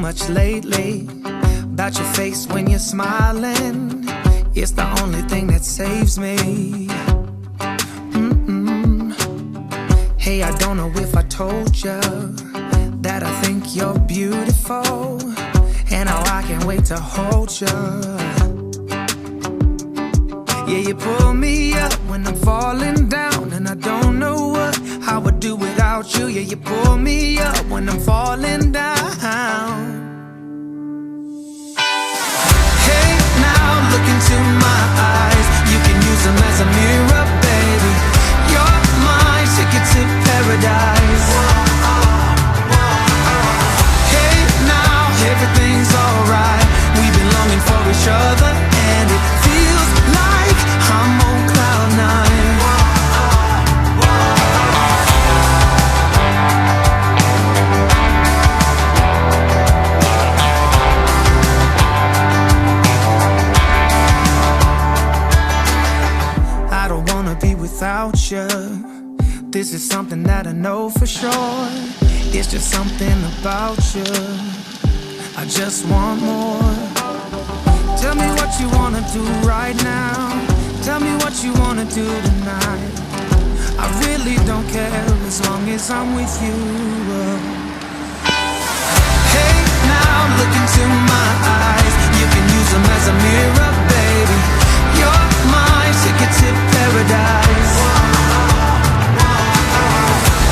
much lately about your face when you're smiling. It's the only thing that saves me. Hey, I don't know if I told you that I think you're beautiful, and how I can't wait to hold you. Yeah, you pull me up when I'm falling down, and I don't know how I would do without you. Yeah, you pull me up when I'm falling down. Hey, now look into my eyes. You can use them as a mirror, baby. You're my ticket to paradise. Hey, now everything's alright. We've been longing for each other, and it feels like I'm on cloud nine. I don't wanna be without you. This is something that I know for sure. It's just something about you. I just want more. Tell me what you wanna do right now. Tell me what you wanna do tonight. I really don't care as long as I'm with you. Hey, now look into my eyes. You can use them as a mirror, baby. You're my ticket to paradise.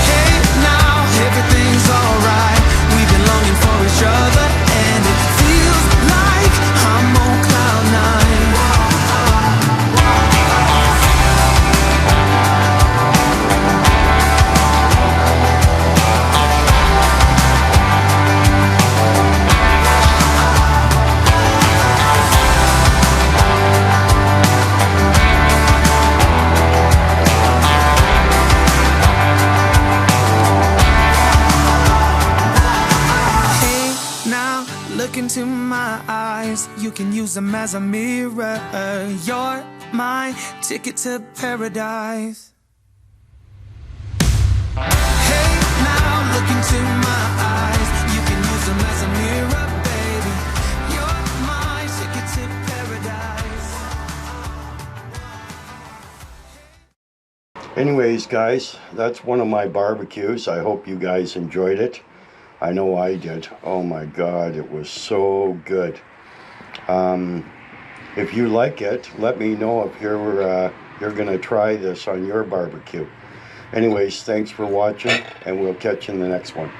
Hey, now everything's alright. We've been longing for each other, and it feels like I'm on cloud nine. Look into my eyes, you can use them as a mirror. You're my ticket to paradise. Hey, now look into my eyes, you can use them as a mirror, baby. You're my ticket to paradise. Anyways, guys, that's one of my barbecues. I hope you guys enjoyed it. I know I did. Oh my God, it was so good. If you like it, let me know if you're gonna try this on your barbecue. Anyways, thanks for watching, and we'll catch you in the next one.